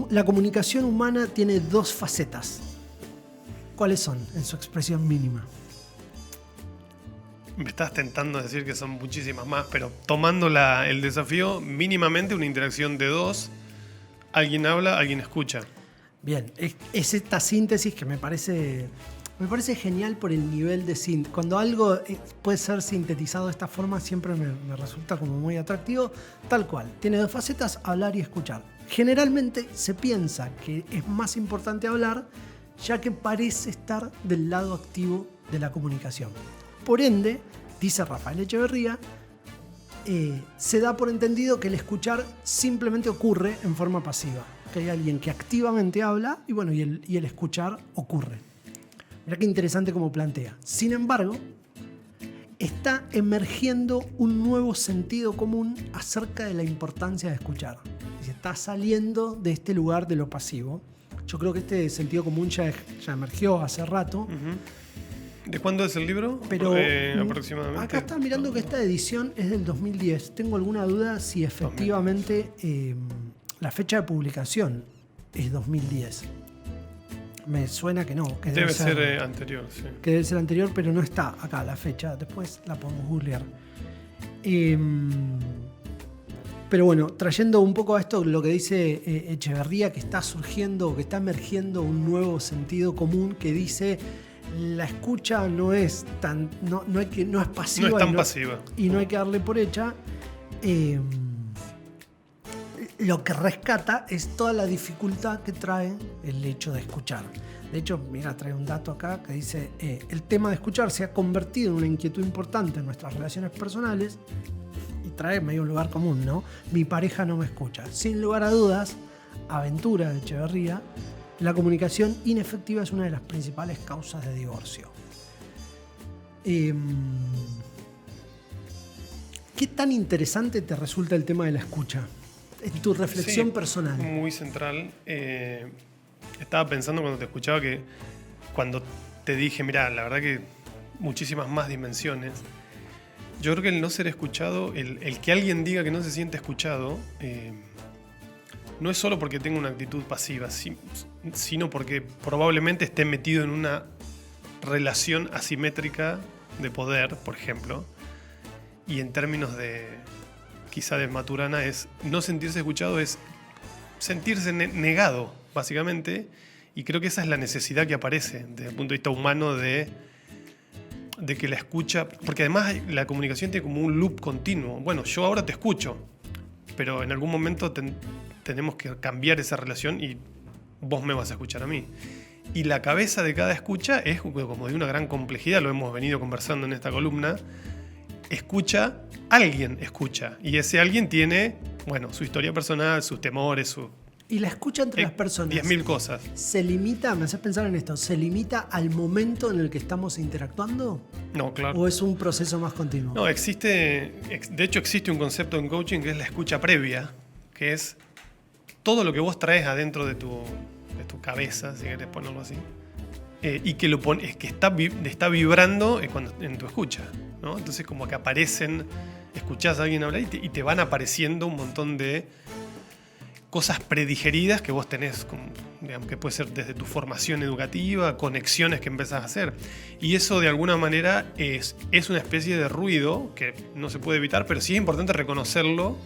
La comunicación humana tiene dos facetas. ¿Cuáles son en su expresión mínima? Me estás tentando a decir que son muchísimas más, pero tomando el desafío, mínimamente una interacción de dos, alguien habla, alguien escucha. Bien, es esta síntesis que me parece genial por el nivel de síntesis. Cuando algo puede ser sintetizado de esta forma, siempre me resulta como muy atractivo. Tal cual, tiene dos facetas, hablar y escuchar. Generalmente se piensa que es más importante hablar, ya que parece estar del lado activo de la comunicación. Por ende, dice Rafael Echeverría, se da por entendido que el escuchar simplemente ocurre en forma pasiva. Que hay alguien que activamente habla y el escuchar ocurre. Mirá qué interesante como plantea. Sin embargo, está emergiendo un nuevo sentido común acerca de la importancia de escuchar. Se está saliendo de este lugar de lo pasivo. Yo creo que este sentido común ya emergió hace rato. Uh-huh. ¿De cuándo es el libro? Pero aproximadamente. Acá está mirando que esta edición es del 2010. Tengo alguna duda si efectivamente la fecha de publicación es 2010. Me suena que no. Que debe ser anterior, sí. Que debe ser anterior, pero no está acá la fecha. Después la podemos googlear. Pero bueno, trayendo un poco a esto lo que dice Echeverría, que está surgiendo, que está emergiendo un nuevo sentido común que dice la escucha no es pasiva. No es tan pasiva. Y no hay que darle por hecha. Lo que rescata es toda la dificultad que trae el hecho de escuchar. De hecho, mira, trae un dato acá que dice el tema de escuchar se ha convertido en una inquietud importante en nuestras relaciones personales. Y trae medio un lugar común, ¿no? Mi pareja no me escucha. Sin lugar a dudas, aventura de Echeverría, la comunicación inefectiva es una de las principales causas de divorcio. ¿Qué tan interesante te resulta el tema de la escucha? En tu reflexión personal. Muy central. Estaba pensando cuando te escuchaba que cuando te dije, mira, la verdad que muchísimas más dimensiones. Yo creo que el no ser escuchado, el que alguien diga que no se siente escuchado, no es solo porque tenga una actitud pasiva, sino porque probablemente esté metido en una relación asimétrica de poder, por ejemplo. Y en términos quizá de Maturana, es no sentirse escuchado, es sentirse negado, básicamente. Y creo que esa es la necesidad que aparece desde el punto de vista humano de que la escucha, porque además la comunicación tiene como un loop continuo. Bueno, yo ahora te escucho, pero en algún momento tenemos que cambiar esa relación y vos me vas a escuchar a mí. Y la cabeza de cada escucha es como de una gran complejidad, lo hemos venido conversando en esta columna. Alguien escucha, y ese alguien tiene, bueno, su historia personal, sus temores, Y la escucha entre las personas 10.000 cosas. ¿Se limita, me haces pensar en esto, se limita al momento en el que estamos interactuando? No, claro. ¿O es un proceso más continuo? No, de hecho existe un concepto en coaching que es la escucha previa, que es todo lo que vos traes adentro de tu cabeza, si querés ponerlo así, y que está vibrando en tu escucha, ¿no? Entonces como que escuchás a alguien hablar y te van apareciendo un montón de cosas predigeridas que vos tenés, digamos, que puede ser desde tu formación educativa, conexiones que empezás a hacer. Y eso de alguna manera es una especie de ruido que no se puede evitar, pero sí es importante reconocerlo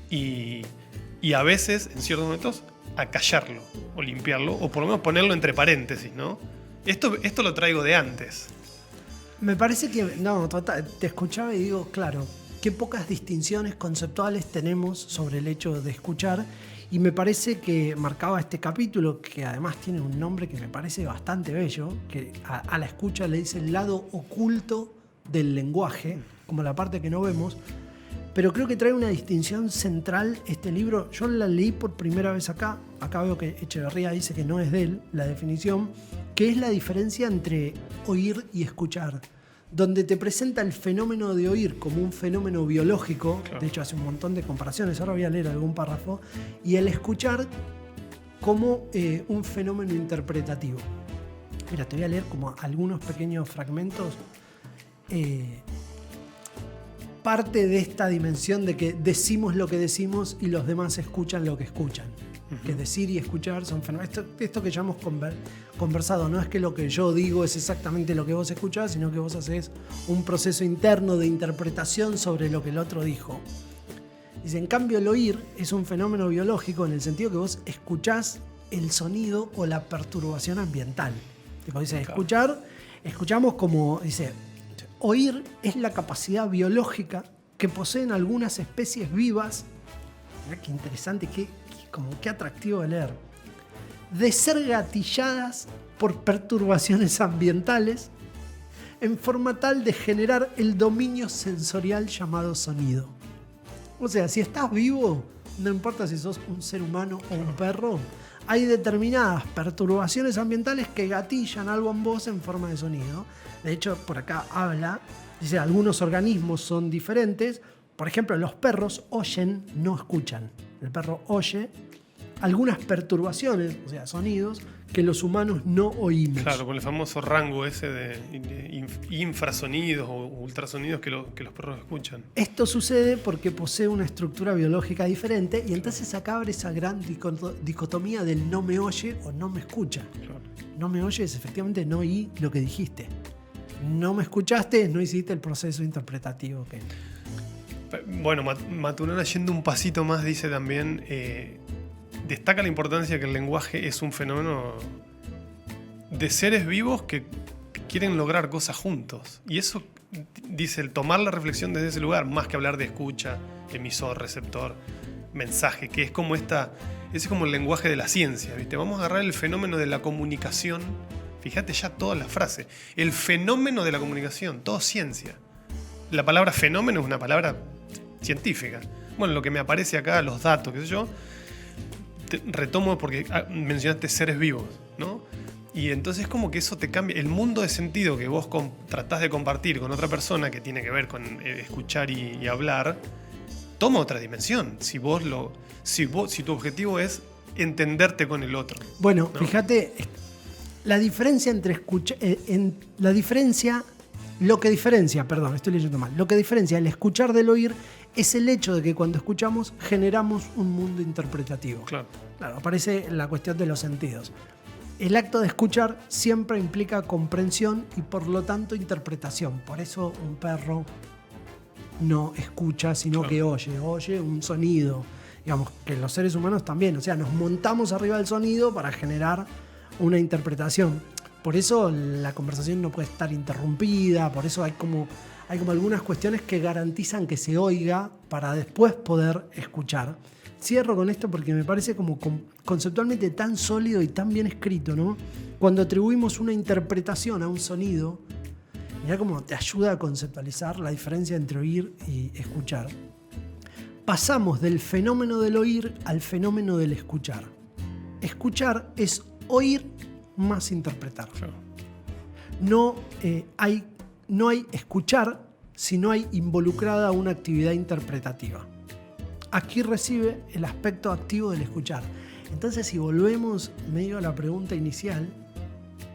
y a veces, en ciertos momentos, acallarlo o limpiarlo, o por lo menos ponerlo entre paréntesis, ¿no? Esto lo traigo de antes. Me parece que, no, total, te escuchaba y digo, claro, qué pocas distinciones conceptuales tenemos sobre el hecho de escuchar. Y me parece que marcaba este capítulo, que además tiene un nombre que me parece bastante bello, que a la escucha le dice el lado oculto del lenguaje, como la parte que no vemos. Pero creo que trae una distinción central este libro. Yo la leí por primera vez acá. Acá veo que Echeverría dice que no es de él la definición, que es la diferencia entre oír y escuchar, donde te presenta el fenómeno de oír como un fenómeno biológico. Claro. De hecho hace un montón de comparaciones, ahora voy a leer algún párrafo, y el escuchar como un fenómeno interpretativo. Mira, te voy a leer como algunos pequeños fragmentos. parte de esta dimensión de que decimos lo que decimos y los demás escuchan lo que escuchan. Que decir y escuchar son fenómenos. Esto que ya hemos conversado, no es que lo que yo digo es exactamente lo que vos escuchás, sino que vos hacés un proceso interno de interpretación sobre lo que el otro dijo. Dice, en cambio el oír es un fenómeno biológico en el sentido que vos escuchás el sonido o la perturbación ambiental. Tipo, dice, escuchamos como, dice, oír es la capacidad biológica que poseen algunas especies vivas. Mirá qué interesante, qué atractivo de leer. De ser gatilladas por perturbaciones ambientales en forma tal de generar el dominio sensorial llamado sonido. O sea, si estás vivo, no importa si sos un ser humano o un perro, hay determinadas perturbaciones ambientales que gatillan algo en vos en forma de sonido. De hecho, por acá habla, dice, algunos organismos son diferentes. Por ejemplo, los perros oyen, no escuchan. El perro oye algunas perturbaciones, o sea, sonidos, que los humanos no oímos. Claro, con el famoso rango ese de infrasonidos o ultrasonidos que los perros escuchan. Esto sucede porque posee una estructura biológica diferente y entonces acá abre esa gran dicotomía del no me oye o no me escucha. Claro. No me oyes, efectivamente no oí lo que dijiste. No me escuchaste, no hiciste el proceso interpretativo que... Bueno, Maturana, yendo un pasito más, dice también, destaca la importancia que el lenguaje es un fenómeno de seres vivos que quieren lograr cosas juntos. Y eso, dice, el tomar la reflexión desde ese lugar, más que hablar de escucha, emisor, receptor, mensaje, que es como ese es como el lenguaje de la ciencia, ¿viste? Vamos a agarrar el fenómeno de la comunicación, fíjate ya toda la frase, el fenómeno de la comunicación, todo ciencia. La palabra fenómeno es una palabra científica. Bueno, lo que me aparece acá, los datos, qué sé yo, retomo porque mencionaste seres vivos, ¿no? Y entonces como que eso te cambia. El mundo de sentido que vos tratás de compartir con otra persona que tiene que ver con escuchar y hablar, toma otra dimensión. Si tu objetivo es entenderte con el otro. Bueno, ¿no? Fíjate, la diferencia entre escuchar... Lo que diferencia el escuchar del oír es el hecho de que cuando escuchamos generamos un mundo interpretativo. Claro, aparece la cuestión de los sentidos. El acto de escuchar siempre implica comprensión y por lo tanto interpretación. Por eso un perro no escucha, sino que oye un sonido. Digamos que los seres humanos también, o sea, nos montamos arriba del sonido para generar una interpretación. Por eso la conversación no puede estar interrumpida, por eso hay como algunas cuestiones que garantizan que se oiga para después poder escuchar. Cierro con esto porque me parece como conceptualmente tan sólido y tan bien escrito, ¿no? Cuando atribuimos una interpretación a un sonido, mirá cómo te ayuda a conceptualizar la diferencia entre oír y escuchar. Pasamos del fenómeno del oír al fenómeno del escuchar. Escuchar es oír más interpretar. claro. No hay escuchar si no hay involucrada una actividad interpretativa. Aquí recibe el aspecto activo del escuchar. Entonces, si volvemos medio a la pregunta inicial,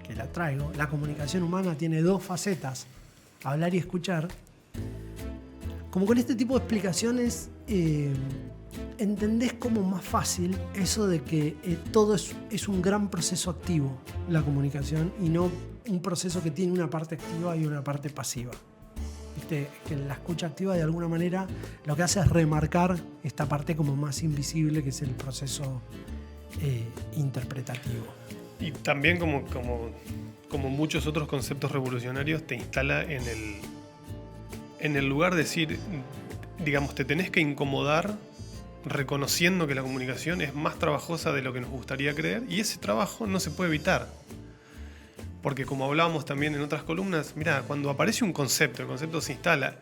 que la traigo, la comunicación humana tiene dos facetas, hablar y escuchar. Como con este tipo de explicaciones entendés como más fácil eso de que todo es un gran proceso activo, la comunicación, y no un proceso que tiene una parte activa y una parte pasiva. ¿Viste? Que la escucha activa de alguna manera lo que hace es remarcar esta parte como más invisible, que es el proceso interpretativo. Y también como muchos otros conceptos revolucionarios te instala en el lugar de decir, digamos, te tenés que incomodar reconociendo que la comunicación es más trabajosa de lo que nos gustaría creer, y ese trabajo no se puede evitar. Porque como hablábamos también en otras columnas, mira, cuando aparece un concepto, el concepto se instala,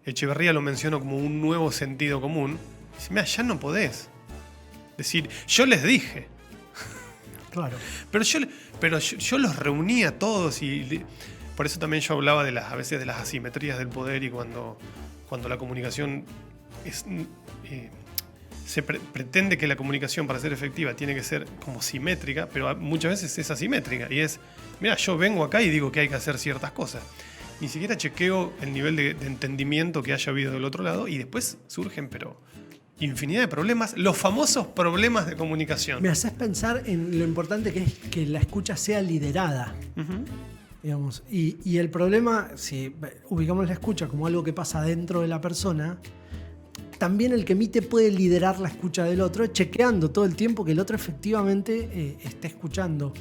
Echeverría lo mencionó como un nuevo sentido común, dice, mira, ya no podés decir, yo les dije. Claro. Pero yo los reuní a todos y por eso también yo hablaba a veces de las asimetrías del poder, y cuando la comunicación se pretende que la comunicación para ser efectiva tiene que ser como simétrica, pero muchas veces es asimétrica y es, mira, yo vengo acá y digo que hay que hacer ciertas cosas. ni siquiera chequeo el nivel de entendimiento que haya habido del otro lado y después surgen, pero infinidad de problemas, los famosos problemas de comunicación. Me haces pensar en lo importante que es que la escucha sea liderada. Digamos. Y el problema, si ubicamos la escucha como algo que pasa dentro de la persona, también el que emite puede liderar la escucha del otro, chequeando todo el tiempo que el otro efectivamente esté escuchando.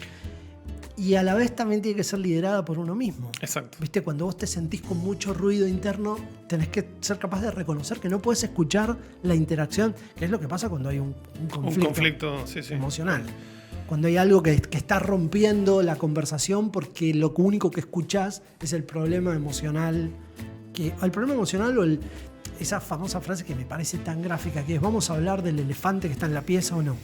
Y a la vez también tiene que ser liderada por uno mismo. Exacto. ¿Viste? Cuando vos te sentís con mucho ruido interno, tenés que ser capaz de reconocer que no puedes escuchar la interacción, que es lo que pasa cuando hay un conflicto emocional. Cuando hay algo que está rompiendo la conversación porque lo único que escuchás es el problema emocional. El problema emocional o esa famosa frase que me parece tan gráfica, que es: vamos a hablar del elefante que está en la pieza o no.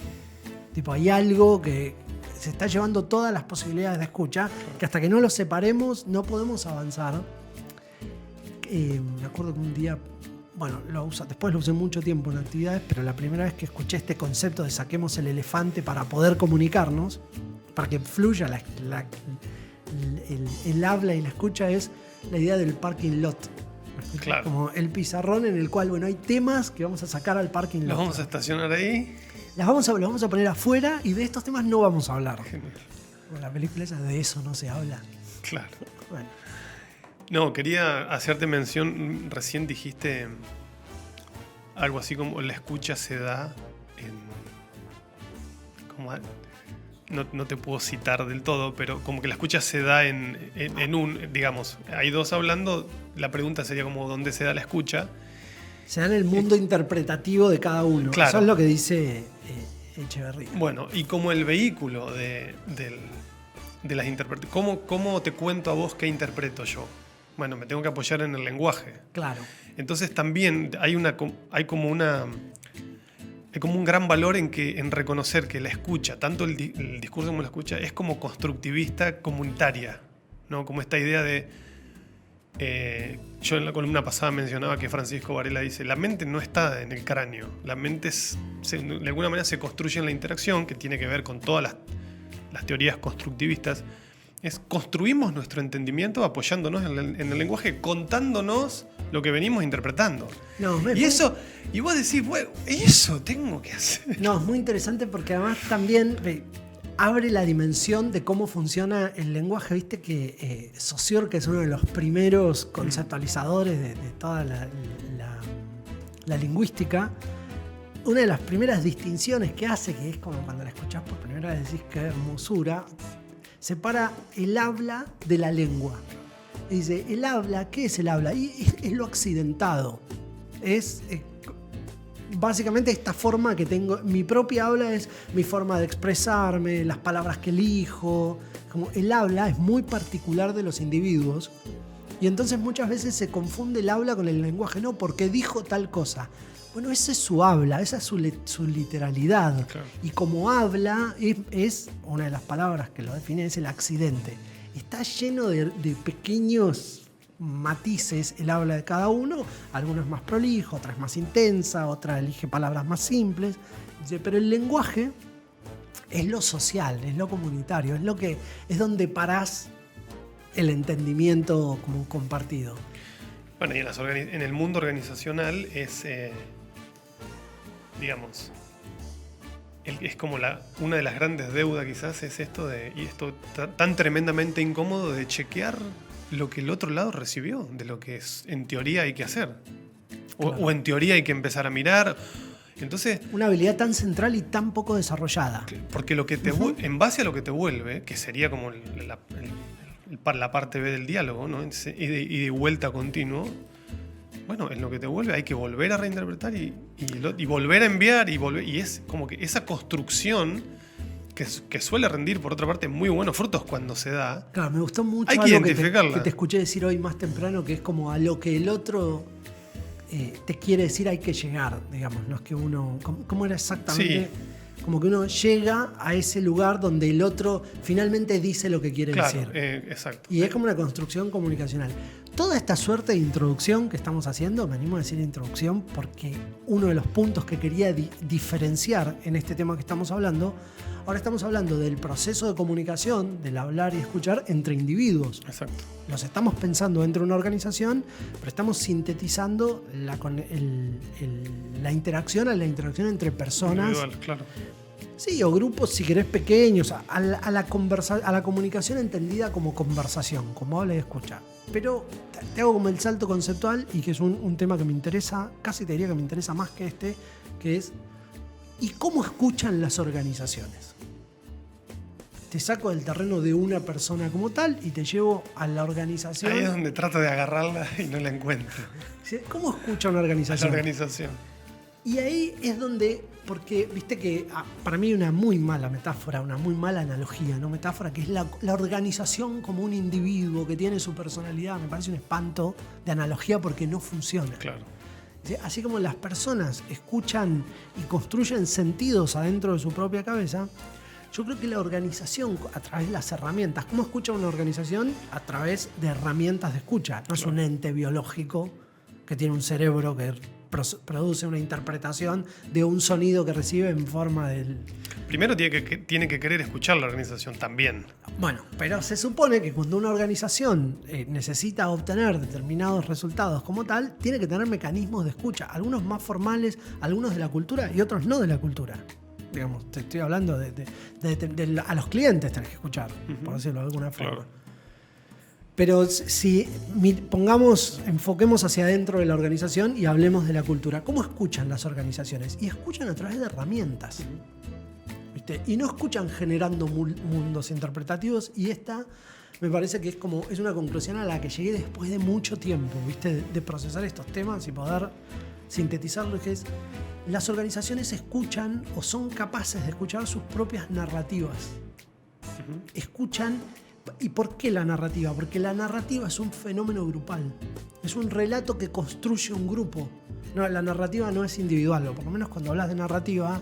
Tipo, hay algo que se está llevando todas las posibilidades de escucha, que hasta que no lo separemos no podemos avanzar. Me acuerdo que un día, bueno, después lo usé mucho tiempo en actividades, pero la primera vez que escuché este concepto de saquemos el elefante para poder comunicarnos, para que fluya el habla y la escucha, es la idea del parking lot. Claro. Como el pizarrón en el cual, bueno, hay temas que vamos a sacar al parking lot. Los vamos a estacionar ahí. Los vamos a poner afuera y de estos temas no vamos a hablar. Genial. La película esa, de eso no se habla. Claro. Bueno. No, quería hacerte mención. Recién dijiste algo así como la escucha se da no te puedo citar del todo, pero como que la escucha se da digamos, hay dos hablando, la pregunta sería como ¿dónde se da la escucha? Se da en el mundo interpretativo de cada uno. Claro. Eso es lo que dice Echeverría. Bueno, y como el vehículo de las interpretaciones, ¿cómo te cuento a vos qué interpreto yo? Bueno, me tengo que apoyar en el lenguaje. Claro. Entonces también hay como un gran valor en reconocer que la escucha, tanto el discurso como la escucha, es como constructivista comunitaria, ¿no? Como esta idea de... yo en la columna pasada mencionaba que Francisco Varela dice: la mente no está en el cráneo, la mente de alguna manera se construye en la interacción, que tiene que ver con todas las teorías constructivistas. Construimos nuestro entendimiento apoyándonos en el lenguaje, contándonos lo que venimos interpretando. Y vos decís, bueno, eso tengo que hacer. No, es muy interesante porque además también abre la dimensión de cómo funciona el lenguaje. Viste que Saussure, que es uno de los primeros conceptualizadores de toda la lingüística, una de las primeras distinciones que hace, que es como cuando la escuchás por primera vez decís qué hermosura, separa el habla de la lengua. Y dice, el habla, ¿qué es el habla? Y es lo accidentado. Es básicamente esta forma que tengo. Mi propia habla es mi forma de expresarme, las palabras que elijo. Como el habla es muy particular de los individuos. Y entonces muchas veces se confunde el habla con el lenguaje. No, porque dijo tal cosa. Bueno, esa es su habla, esa es su literalidad. Claro. Y como habla, es una de las palabras que lo define, es el accidente. Está lleno de pequeños matices el habla de cada uno. Algunos más prolijo, otras más intensa, otra elige palabras más simples. Pero el lenguaje es lo social, es lo comunitario, es donde parás el entendimiento como compartido. Bueno, y en el mundo organizacional es... digamos, es como una de las grandes deudas quizás es esto tan tremendamente incómodo de chequear lo que el otro lado recibió, de lo que en teoría hay que hacer. Claro. O en teoría hay que empezar a mirar. Entonces, una habilidad tan central y tan poco desarrollada. Porque en base a lo que te vuelve, que sería como la parte B del diálogo, ¿no? Y de vuelta continuo. Bueno, en lo que te vuelve hay que volver a reinterpretar y volver a enviar y es como que esa construcción que suele rendir, por otra parte, muy buenos frutos cuando se da. Claro, me gustó mucho hay que algo identificarla. Que te escuché decir hoy más temprano, que es como a lo que el otro te quiere decir hay que llegar, digamos. No es que uno... ¿Cómo era exactamente? Sí. Como que uno llega a ese lugar donde el otro finalmente dice lo que quiere decir. Exacto. Y es como una construcción comunicacional. Toda esta suerte de introducción que estamos haciendo, me animo a decir introducción porque uno de los puntos que quería diferenciar en este tema que estamos hablando, ahora estamos hablando del proceso de comunicación, del hablar y escuchar entre individuos. Exacto. Los estamos pensando dentro de una organización, pero estamos sintetizando la interacción a la interacción entre personas. Individual, claro. Sí, o grupos, si querés, pequeños, a la comunicación entendida como conversación, como habla y escucha. Pero te hago como el salto conceptual y que es un tema que me interesa, casi te diría que me interesa más que este, que es ¿y cómo escuchan las organizaciones? Te saco del terreno de una persona como tal y te llevo a la organización. Ahí es donde trato de agarrarla y no la encuentro. ¿Cómo escucha una organización? La organización. Y ahí es donde, porque viste que para mí hay una muy mala metáfora, una muy mala analogía, no metáfora, que es la organización como un individuo que tiene su personalidad. Me parece un espanto de analogía porque no funciona. Claro. Así como las personas escuchan y construyen sentidos adentro de su propia cabeza, yo creo que la organización, a través de las herramientas, ¿cómo escucha una organización? A través de herramientas de escucha. No es un ente biológico que tiene un cerebro que produce una interpretación de un sonido que recibe en forma del... Primero tiene que querer escuchar la organización también. Bueno, pero se supone que cuando una organización necesita obtener determinados resultados como tal, tiene que tener mecanismos de escucha, algunos más formales, algunos de la cultura y otros no de la cultura. Digamos, te estoy hablando a los clientes tenés que escuchar, por decirlo de alguna forma. Claro. Pero si enfoquemos hacia adentro de la organización y hablemos de la cultura. ¿Cómo escuchan las organizaciones? Y escuchan a través de herramientas. ¿Viste? Y no escuchan generando mundos interpretativos. Y esta me parece que es una conclusión a la que llegué después de mucho tiempo, ¿viste? De procesar estos temas y poder sintetizarlo, que es las organizaciones escuchan o son capaces de escuchar sus propias narrativas. Escuchan. ¿Y por qué la narrativa? Porque la narrativa es un fenómeno grupal. Es un relato que construye un grupo. No, la narrativa no es individual, o por lo menos cuando hablas de narrativa,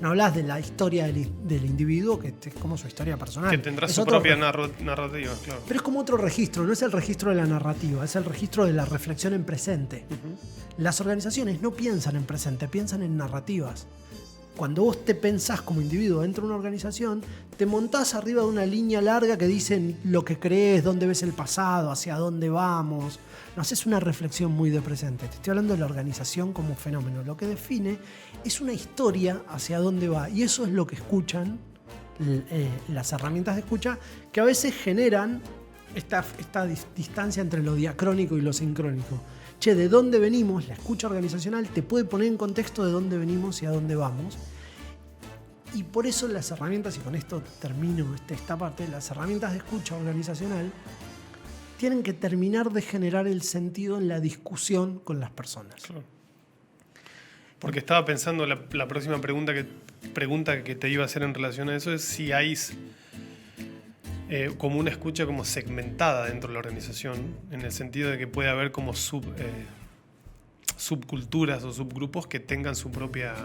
no hablas de la historia del individuo, que es como su historia personal. Que tendrá su propia narrativa, claro. Pero es como otro registro, no es el registro de la narrativa, es el registro de la reflexión en presente. Las organizaciones no piensan en presente, piensan en narrativas. Cuando vos te pensás como individuo dentro de una organización, te montás arriba de una línea larga que dice lo que crees, dónde ves el pasado, hacia dónde vamos. No haces una reflexión muy de presente. Te estoy hablando de la organización como fenómeno. Lo que define es una historia hacia dónde va. Y eso es lo que escuchan las herramientas de escucha, que a veces generan esta distancia entre lo diacrónico y lo sincrónico. Che, ¿de dónde venimos? La escucha organizacional te puede poner en contexto de dónde venimos y a dónde vamos. Y por eso las herramientas, y con esto termino esta parte, las herramientas de escucha organizacional tienen que terminar de generar el sentido en la discusión con las personas. Claro. Porque estaba pensando, la próxima pregunta que te iba a hacer en relación a eso es si hay como una escucha como segmentada dentro de la organización, en el sentido de que puede haber como subculturas o subgrupos que tengan su propia...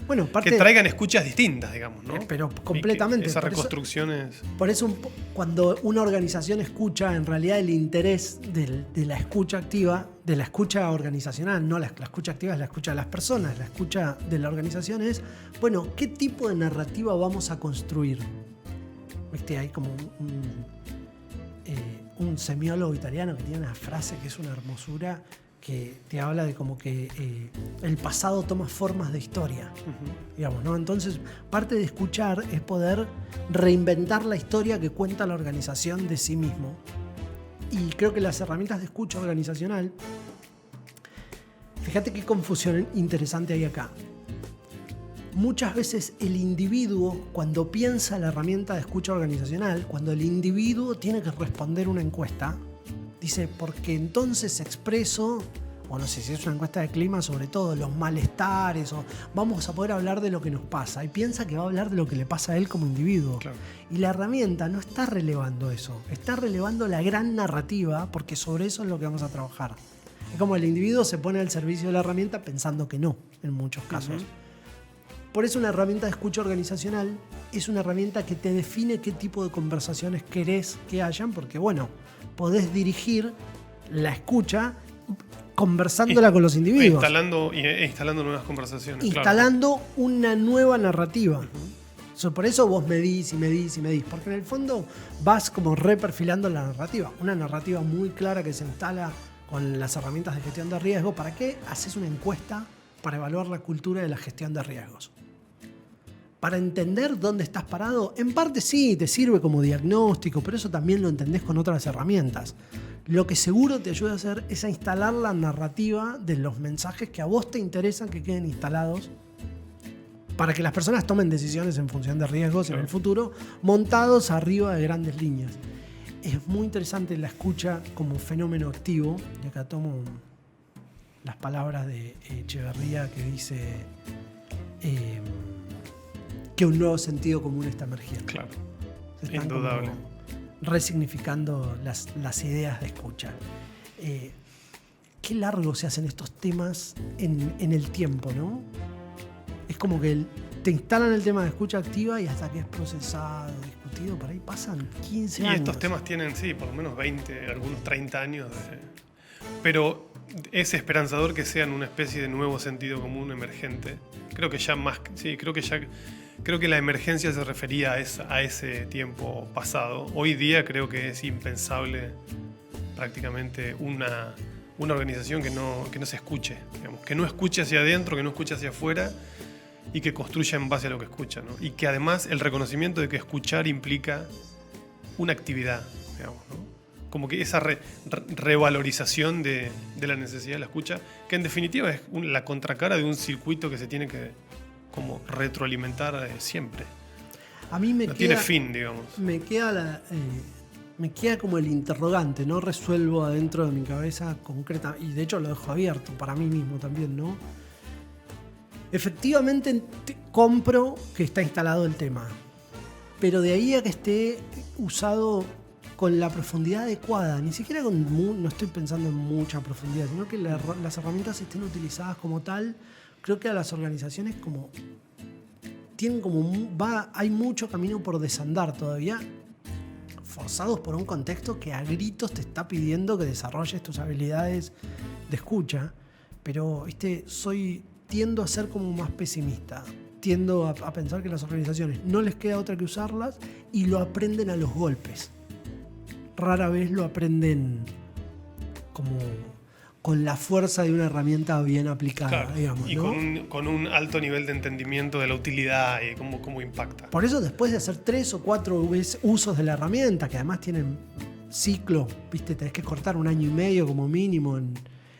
Bueno, que traigan escuchas distintas, digamos, ¿no? Pero completamente. Esa reconstrucción es... Por eso cuando una organización escucha, en realidad el interés de la escucha activa, de la escucha organizacional, no la escucha activa es la escucha de las personas, la escucha de la organización es, bueno, ¿qué tipo de narrativa vamos a construir? ¿Viste? Hay como un semiólogo italiano que tiene una frase que es una hermosura, que te habla de como que el pasado toma formas de historia, digamos, ¿no? Entonces, parte de escuchar es poder reinventar la historia que cuenta la organización de sí mismo. Y creo que las herramientas de escucha organizacional, fíjate qué confusión interesante hay acá. Muchas veces el individuo, cuando piensa la herramienta de escucha organizacional, cuando el individuo tiene que responder una encuesta, dice, porque entonces expreso, o no sé si es una encuesta de clima, sobre todo los malestares, o vamos a poder hablar de lo que nos pasa, y piensa que va a hablar de lo que le pasa a él como individuo. Claro. Y la herramienta no está relevando eso, está relevando la gran narrativa, porque sobre eso es lo que vamos a trabajar. Es como el individuo se pone al servicio de la herramienta pensando que no, en muchos casos. Por eso una herramienta de escucha organizacional es una herramienta que te define qué tipo de conversaciones querés que hayan, porque bueno, podés dirigir la escucha conversándola con los individuos. Instalando nuevas conversaciones. Instalando una nueva narrativa. Por eso vos medís y medís y medís, porque en el fondo vas como reperfilando la narrativa. Una narrativa muy clara que se instala con las herramientas de gestión de riesgo. ¿Para qué haces una encuesta para evaluar la cultura de la gestión de riesgos? Para entender dónde estás parado, en parte sí, te sirve como diagnóstico, pero eso también lo entendés con otras herramientas. Lo que seguro te ayuda a hacer es a instalar la narrativa de los mensajes que a vos te interesan que queden instalados para que las personas tomen decisiones en función de riesgos en el futuro, montados arriba de grandes líneas. Es muy interesante la escucha como fenómeno activo, y acá tomo las palabras de Echeverría que dice que un nuevo sentido común está emergiendo. Claro, Se están indudable. como resignificando las ideas de escucha. Qué largo se hacen estos temas en el tiempo, ¿no? Es como que te instalan el tema de escucha activa y hasta que es procesado, discutido, por ahí pasan 15 años. Y estos temas tienen, sí, por lo menos 20, algunos 30 años. Pero es esperanzador que sean una especie de nuevo sentido común emergente. Creo que la emergencia se refería a ese tiempo pasado. Hoy día creo que es impensable prácticamente una organización que no se escuche, digamos, que no escuche hacia adentro, que no escuche hacia afuera y que construya en base a lo que escucha, ¿no? Y que además el reconocimiento de que escuchar implica una actividad, digamos, ¿no? Como que esa revalorización de la necesidad de la escucha, que en definitiva es la contracara de un circuito que se tiene que como retroalimentar siempre. A mí no tiene fin, digamos. Me queda como el interrogante, no resuelvo adentro de mi cabeza concreta, y de hecho lo dejo abierto para mí mismo también, ¿no? Efectivamente compro que está instalado el tema, pero de ahí a que esté usado con la profundidad adecuada, ni siquiera no estoy pensando en mucha profundidad, sino que las herramientas estén utilizadas como tal. Creo que a las organizaciones hay mucho camino por desandar todavía, forzados por un contexto que a gritos te está pidiendo que desarrolles tus habilidades de escucha, pero tiendo a ser como más pesimista. Tiendo a pensar que las organizaciones no les queda otra que usarlas y lo aprenden a los golpes. Rara vez lo aprenden como con la fuerza de una herramienta bien aplicada, claro, digamos, y ¿no? con un alto nivel de entendimiento de la utilidad y cómo impacta. Por eso después de hacer 3 o 4 usos de la herramienta, que además tienen ciclo, ¿viste? Tenés que cortar 1 año y medio como mínimo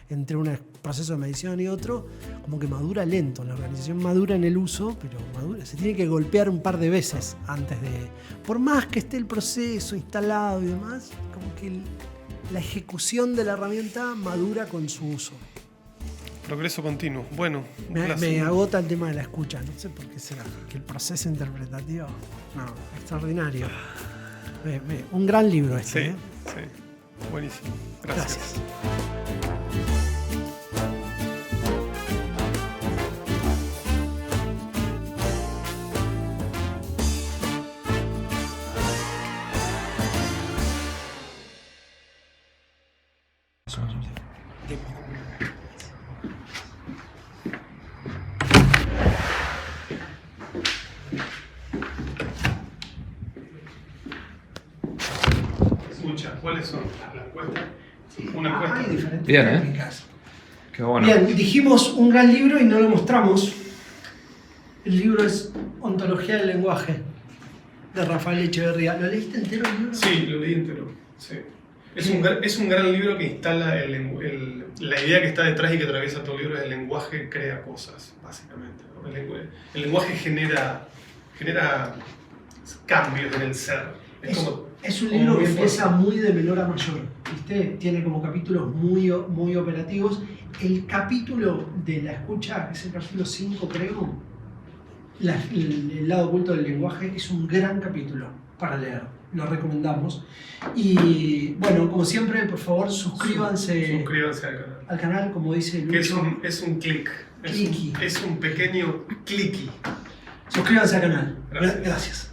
entre un proceso de medición y otro, como que madura lento. La organización madura en el uso, pero se tiene que golpear un par de veces antes de... Por más que esté el proceso instalado y demás, como que la ejecución de la herramienta madura con su uso. Progreso continuo. Bueno, me agota el tema de la escucha. No sé por qué será. Que el proceso interpretativo... No, extraordinario. Un gran libro este. Sí, sí. Buenísimo. Gracias. ¿Cuáles son las encuestas? Una encuesta. Hay diferentes Bien, técnicas. Qué bueno. Bien, dijimos un gran libro y no lo mostramos. El libro es Ontología del lenguaje, de Rafael Echeverría. ¿Lo leíste entero el libro? Sí, lo leí entero. Sí. Es un gran libro que instala la idea que está detrás y que atraviesa todo el libro es el lenguaje crea cosas, básicamente, ¿no? El lenguaje genera cambios en el ser. Es un libro que empieza muy de menor a mayor, ¿viste? Tiene como capítulos muy operativos. El capítulo de la escucha, que es el capítulo 5 creo, el lado oculto del lenguaje, es un gran capítulo para leer. Lo recomendamos. Y bueno, como siempre, por favor, suscríbanse al canal, como dice Lucho. Que es un clic. Clicky. Es un pequeño clicky. Suscríbanse al canal. Gracias. Gracias.